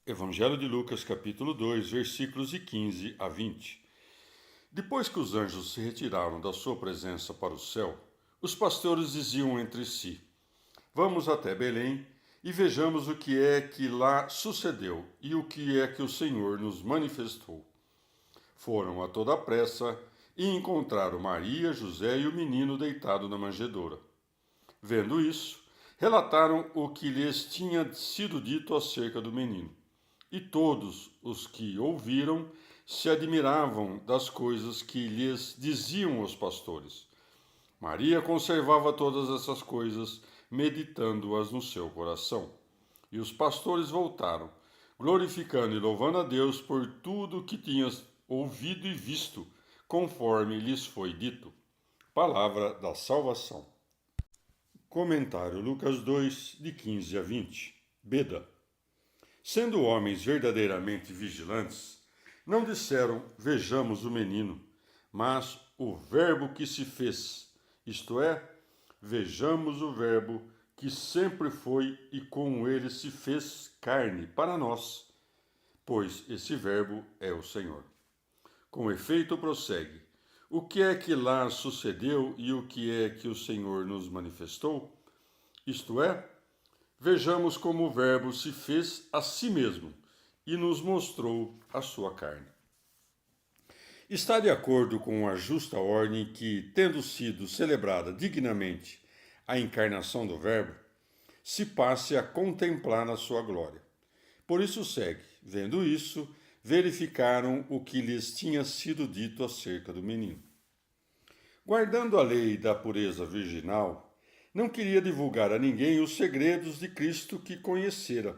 Evangelho de Lucas, capítulo 2, versículos de 15 a 20. Depois que os anjos se retiraram da sua presença para o céu, os pastores diziam entre si: Vamos até Belém e vejamos o que é que lá sucedeu e o que é que o Senhor nos manifestou. Foram a toda pressa e encontraram Maria, José e o menino deitado na manjedoura. Vendo isso, relataram o que lhes tinha sido dito acerca do menino. E todos os que ouviram se admiravam das coisas que lhes diziam os pastores. Maria conservava todas essas coisas, meditando-as no seu coração. E os pastores voltaram, glorificando e louvando a Deus por tudo que tinham ouvido e visto, conforme lhes foi dito. Palavra da salvação. Comentário Lucas 2, de 15 a 20. Beda. Sendo homens verdadeiramente vigilantes, não disseram: vejamos o menino, mas o Verbo que se fez, isto é, vejamos o Verbo que sempre foi e com ele se fez carne para nós, pois esse Verbo é o Senhor. Com efeito, prossegue: o que é que lá sucedeu e o que é que o Senhor nos manifestou? Isto é, vejamos como o Verbo se fez a si mesmo e nos mostrou a sua carne. Está de acordo com a justa ordem que, tendo sido celebrada dignamente a encarnação do Verbo, se passe a contemplar a sua glória. Por isso segue: vendo isso, verificaram o que lhes tinha sido dito acerca do menino. Guardando a lei da pureza virginal, não queria divulgar a ninguém os segredos de Cristo que conhecera,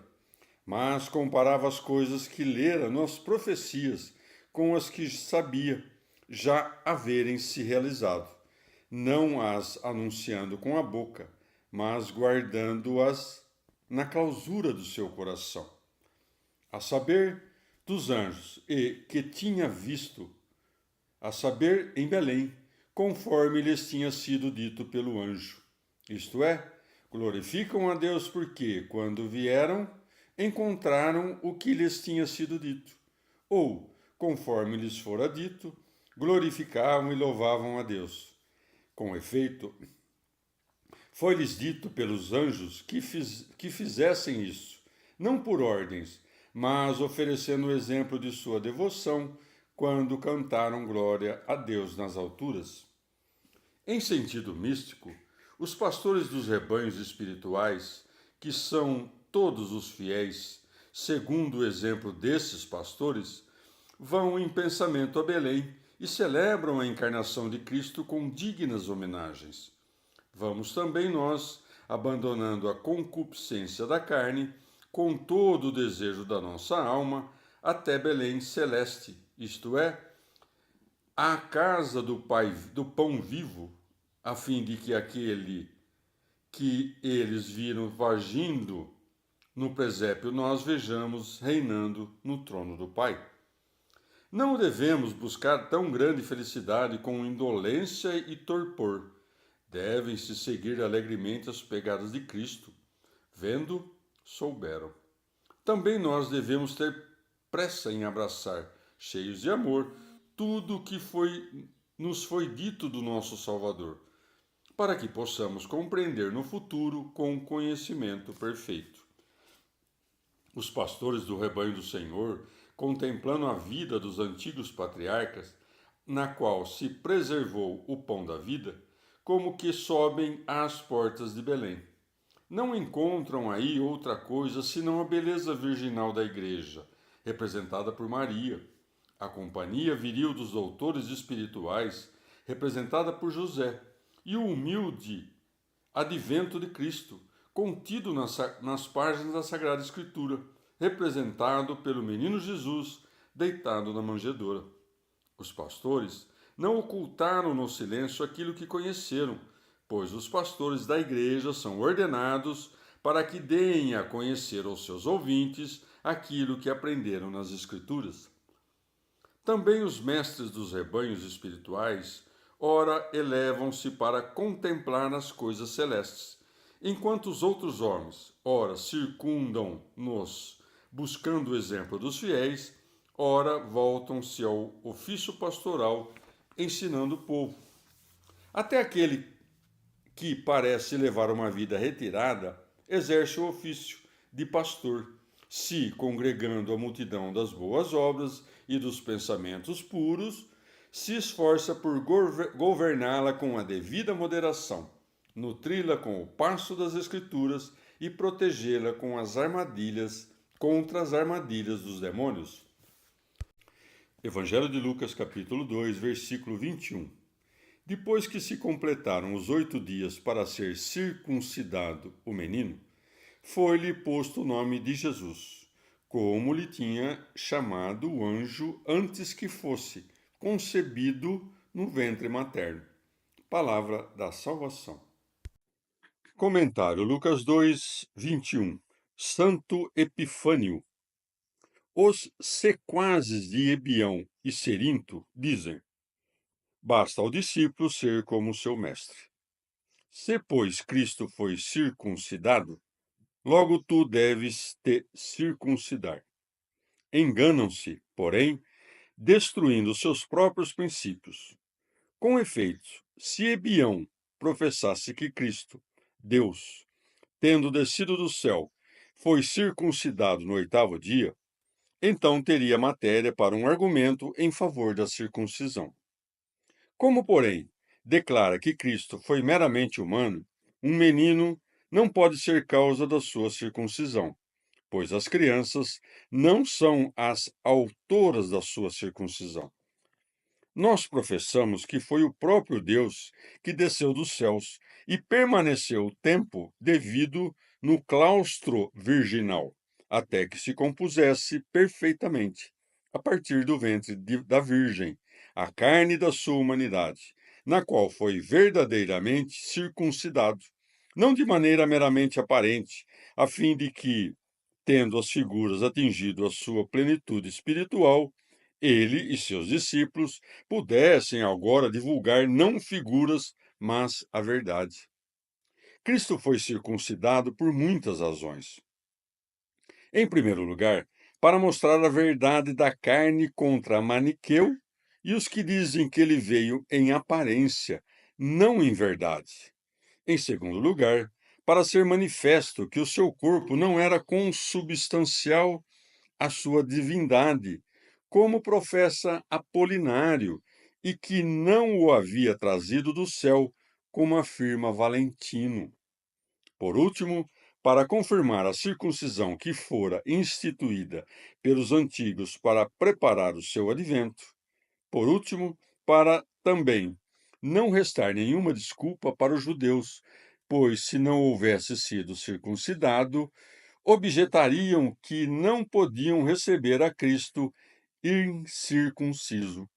mas comparava as coisas que lera nas profecias com as que sabia já haverem se realizado, não as anunciando com a boca, mas guardando-as na clausura do seu coração. A saber, dos anjos, e que tinha visto, a saber, em Belém, conforme lhes tinha sido dito pelo anjo. Isto é, glorificam a Deus porque, quando vieram, encontraram o que lhes tinha sido dito. Ou, conforme lhes fora dito, glorificavam e louvavam a Deus. Com efeito, foi-lhes dito pelos anjos que fizessem isso, não por ordens, mas oferecendo o exemplo de sua devoção, quando cantaram glória a Deus nas alturas. Em sentido místico, os pastores dos rebanhos espirituais, que são todos os fiéis, segundo o exemplo desses pastores, vão em pensamento a Belém e celebram a encarnação de Cristo com dignas homenagens. Vamos também nós, abandonando a concupiscência da carne, com todo o desejo da nossa alma, até Belém celeste, isto é, à casa do Pai do pão vivo, a fim de que aquele que eles viram vagindo no presépio nós vejamos reinando no trono do Pai. Não devemos buscar tão grande felicidade com indolência e torpor. Devem-se seguir alegremente as pegadas de Cristo. Vendo, souberam. Também nós devemos ter pressa em abraçar, cheios de amor, tudo o que nos foi dito do nosso Salvador, para que possamos compreender no futuro com conhecimento perfeito. Os pastores do rebanho do Senhor, contemplando a vida dos antigos patriarcas, na qual se preservou o pão da vida, como que sobem às portas de Belém. Não encontram aí outra coisa senão a beleza virginal da igreja, representada por Maria, a companhia viril dos doutores espirituais, representada por José, e o humilde advento de Cristo, contido nas páginas da Sagrada Escritura, representado pelo menino Jesus deitado na manjedoura. Os pastores não ocultaram no silêncio aquilo que conheceram, pois os pastores da igreja são ordenados para que deem a conhecer aos seus ouvintes aquilo que aprenderam nas Escrituras. Também os mestres dos rebanhos espirituais ora elevam-se para contemplar as coisas celestes, enquanto os outros homens ora circundam-nos buscando o exemplo dos fiéis, ora voltam-se ao ofício pastoral, ensinando o povo. Até aquele que parece levar uma vida retirada exerce o ofício de pastor, se, congregando a multidão das boas obras e dos pensamentos puros, se esforça por governá-la com a devida moderação, nutri-la com o pasto das Escrituras e protegê-la com as armadilhas contra as armadilhas dos demônios. Evangelho de Lucas, capítulo 2, versículo 21. Depois que se completaram os 8 dias para ser circuncidado o menino, foi-lhe posto o nome de Jesus, como lhe tinha chamado o anjo antes que fosse concebido no ventre materno. Palavra da salvação. Comentário Lucas 2, 21. Santo Epifânio. Os sequazes de Ebião e Cerinto dizem: basta ao discípulo ser como seu mestre. Se, pois, Cristo foi circuncidado, logo tu deves te circuncidar. Enganam-se, porém, destruindo seus próprios princípios. Com efeito, se Ebião professasse que Cristo, Deus, tendo descido do céu, foi circuncidado no 8º dia, então teria matéria para um argumento em favor da circuncisão. Como, porém, declara que Cristo foi meramente humano, um menino não pode ser causa da sua circuncisão, pois as crianças não são as autoras da sua circuncisão. Nós professamos que foi o próprio Deus que desceu dos céus e permaneceu o tempo devido no claustro virginal, até que se compusesse perfeitamente, a partir do ventre da Virgem, a carne da sua humanidade, na qual foi verdadeiramente circuncidado, não de maneira meramente aparente, a fim de que, tendo as figuras atingido a sua plenitude espiritual, ele e seus discípulos pudessem agora divulgar não figuras, mas a verdade. Cristo foi circuncidado por muitas razões. Em primeiro lugar, para mostrar a verdade da carne contra a Maniqueu e os que dizem que ele veio em aparência, não em verdade. Em segundo lugar, para ser manifesto que o seu corpo não era consubstancial à sua divindade, como professa Apolinário, e que não o havia trazido do céu, como afirma Valentino. Por último, para confirmar a circuncisão que fora instituída pelos antigos para preparar o seu advento. Por último, para também não restar nenhuma desculpa para os judeus, pois se não houvesse sido circuncidado, objetariam que não podiam receber a Cristo incircunciso.